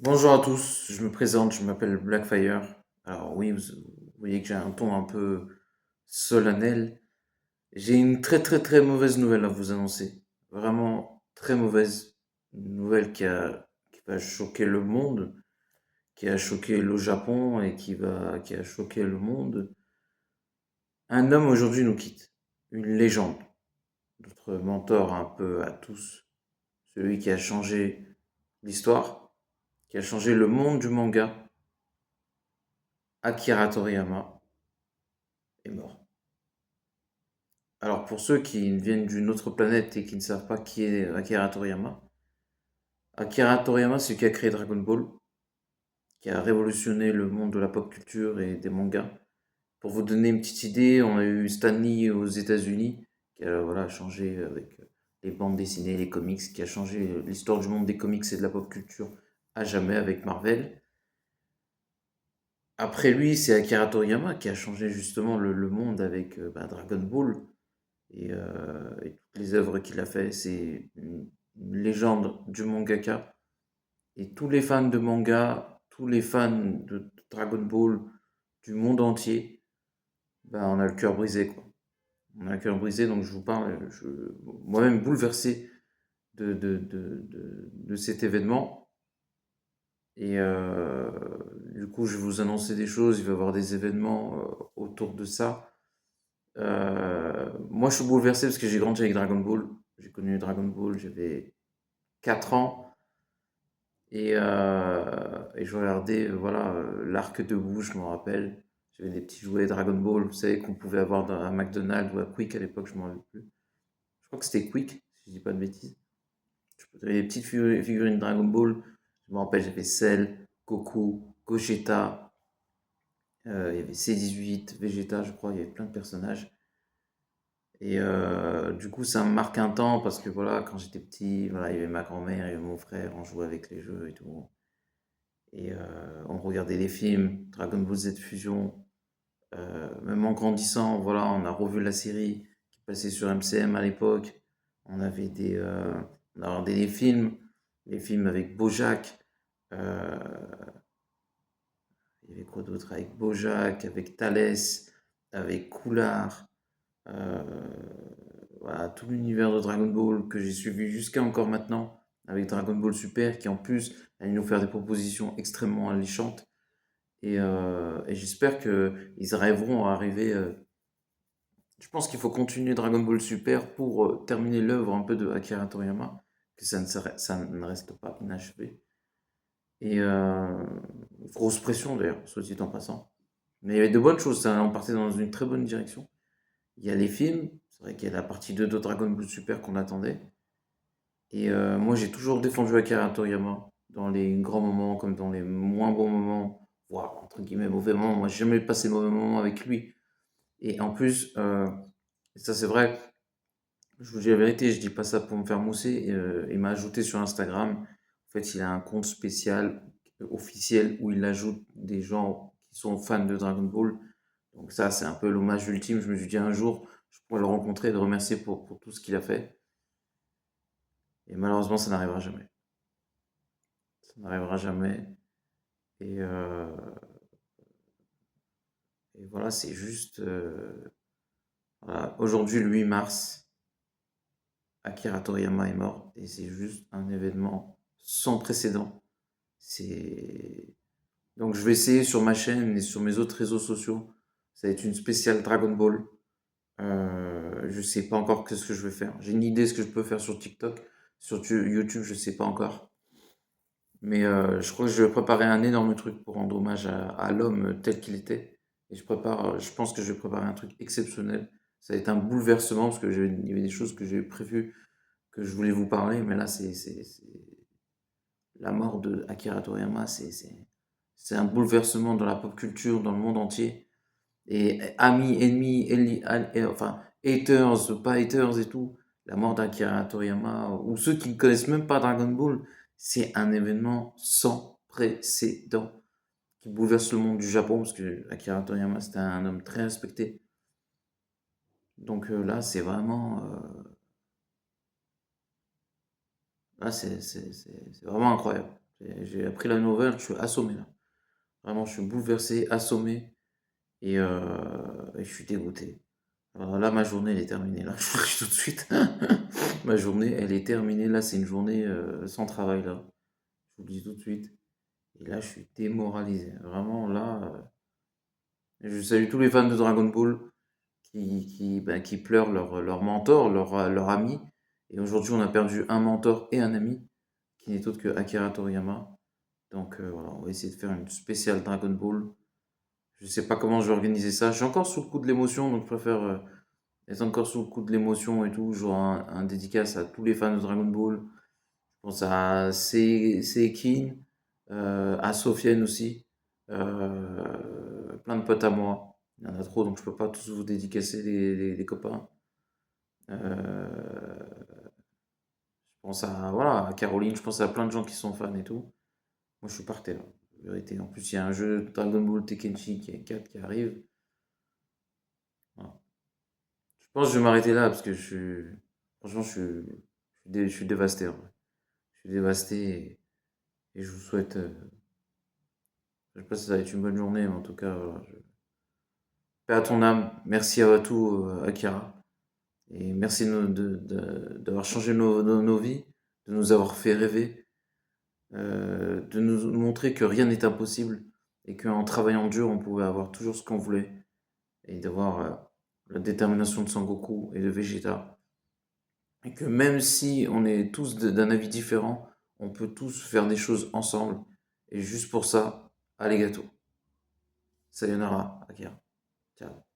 Bonjour à tous, je me présente, je m'appelle Blackfire. Alors oui, vous voyez que j'ai un ton un peu solennel. J'ai une très très très mauvaise nouvelle à vous annoncer. Vraiment très mauvaise. Une nouvelle qui va choquer le monde, qui a choqué le Japon et qui a choqué le monde. Un homme aujourd'hui nous quitte. Une légende. Notre mentor un peu à tous. Celui qui a changé l'histoire, qui a changé le monde du manga. Akira Toriyama est mort. Alors pour ceux qui viennent d'une autre planète et qui ne savent pas qui est Akira Toriyama c'est celui qui a créé Dragon Ball, qui a révolutionné le monde de la pop culture et des mangas. Pour vous donner une petite idée, on a eu Stan Lee aux États-Unis, qui a voilà, changé avec les bandes dessinées, les comics, qui a changé l'histoire du monde des comics et de la pop culture à jamais avec Marvel. Après lui, c'est Akira Toriyama qui a changé justement le monde avec Dragon Ball, et toutes les œuvres qu'il a fait. C'est une légende du mangaka. Et tous les fans de manga, tous les fans de Dragon Ball du monde entier, on a le cœur brisé, quoi. On a le cœur brisé, donc je vous parle, moi-même bouleversé de cet événement. Et du coup, je vais vous annoncer des choses, il va y avoir des événements autour de ça. Moi, je suis bouleversé parce que j'ai grandi avec Dragon Ball. J'ai connu Dragon Ball, j'avais 4 ans. Et je regardais voilà, l'arc de boue, je me rappelle. J'avais des petits jouets Dragon Ball, vous savez, qu'on pouvait avoir dans un McDonald's ou à Quick à l'époque, je ne m'en rappelle plus. Je crois que c'était Quick, si je dis pas de bêtises. J'avais des petites figurines Dragon Ball. Je me rappelle, j'avais Cell, Goku, Gogeta, il y avait C18, Vegeta, je crois, il y avait plein de personnages. Et du coup, ça me marque un temps parce que voilà, quand j'étais petit, voilà, il y avait ma grand-mère, il y avait mon frère, on jouait avec les jeux et tout. Et on regardait les films, Dragon Ball Z Fusion. Même en grandissant, voilà, on a revu la série qui passait sur MCM à l'époque. On avait on a regardé les films avec Bojack. Euh, il y avait quoi d'autre? Avec Bojack, avec Thalès, avec Koulard. Euh, voilà, tout l'univers de Dragon Ball que j'ai suivi jusqu'à encore maintenant avec Dragon Ball Super qui en plus allait nous faire des propositions extrêmement alléchantes. Et j'espère qu'ils arriveront à arriver. Je pense qu'il faut continuer Dragon Ball Super pour terminer l'œuvre un peu de Akira Toriyama, que ça ne reste pas inachevé. Et grosse pression d'ailleurs, soit dit en passant. Mais il y avait de bonnes choses, on partait dans une très bonne direction. Il y a les films, c'est vrai qu'il y a la partie 2 de Dragon Ball Super qu'on attendait. Et moi j'ai toujours défendu Akira Toriyama dans les grands moments comme dans les moins bons moments, voire entre guillemets mauvais moments. Moi j'ai jamais passé de mauvais moments avec lui. Et en plus, et ça c'est vrai, je vous dis la vérité, je dis pas ça pour me faire mousser. Il m'a ajouté sur Instagram. En fait, il a un compte spécial officiel où il ajoute des gens qui sont fans de Dragon Ball. Donc ça, c'est un peu l'hommage ultime. Je me suis dit un jour, je pourrais le rencontrer et le remercier pour tout ce qu'il a fait. Et malheureusement, ça n'arrivera jamais. Ça n'arrivera jamais. Et, euh, et voilà, c'est juste... voilà. Aujourd'hui, le 8 mars, Akira Toriyama est mort. Et c'est juste un événement sans précédent. C'est Donc je vais essayer sur ma chaîne et sur mes autres réseaux sociaux. Ça va être une spéciale Dragon Ball. Je sais pas encore qu'est-ce que je vais faire. J'ai une idée de ce que je peux faire sur TikTok. Sur YouTube, je sais pas encore. Mais je crois que je vais préparer un énorme truc pour rendre hommage à l'homme tel qu'il était. Et je pense que je vais préparer un truc exceptionnel. Ça va être un bouleversement parce que il y avait des choses que j'ai prévues que je voulais vous parler, mais là la mort de Akira Toriyama, c'est un bouleversement dans la pop culture, dans le monde entier. Et amis, ennemis, enfin, haters, pas haters et tout, la mort d'Akira Toriyama, ou ceux qui ne connaissent même pas Dragon Ball, c'est un événement sans précédent qui bouleverse le monde du Japon, parce que Akira Toriyama, c'était un homme très respecté. Donc là, c'est vraiment, là, c'est vraiment incroyable. J'ai appris la nouvelle, je suis assommé là. Vraiment, je suis bouleversé, assommé et je suis dégoûté. Alors là, ma journée, elle est terminée. Là, je vous le dis tout de suite. Ma journée, elle est terminée. Là, c'est une journée sans travail là. Je vous le dis tout de suite. Et là, je suis démoralisé. Vraiment, là, je salue tous les fans de Dragon Ball qui pleurent leur mentor, leur ami. Et aujourd'hui, on a perdu un mentor et un ami, qui n'est autre que Akira Toriyama. Donc voilà, on va essayer de faire une spéciale Dragon Ball. Je sais pas comment je vais organiser ça. Je suis encore sous le coup de l'émotion, donc je préfère être encore sous le coup de l'émotion et tout. Genre un dédicace à tous les fans de Dragon Ball. Je pense à Seekin, à Sofiane aussi. Plein de potes à moi. Il y en a trop, donc je peux pas tous vous dédicacer les copains. Je pense à, voilà, à Caroline, je pense à plein de gens qui sont fans et tout. Moi, je suis par terre, en vérité. En plus, il y a un jeu Dragon Ball Tenkaichi qui est 4 qui arrive. Voilà. Je pense que je vais m'arrêter là parce que franchement, je suis dévasté, en vrai. Je suis dévasté et je vous souhaite, je sais pas si ça va être une bonne journée, mais en tout cas, voilà, paix à ton âme. Merci à tout, Akira. Et merci d'avoir changé nos vies, de nous avoir fait rêver, de nous montrer que rien n'est impossible et qu'en travaillant dur, on pouvait avoir toujours ce qu'on voulait et d'avoir la détermination de Sangoku et de Vegeta. Et que même si on est tous d'un avis différent, on peut tous faire des choses ensemble. Et juste pour ça, allez gâteau. Sayonara, Akira. Ciao.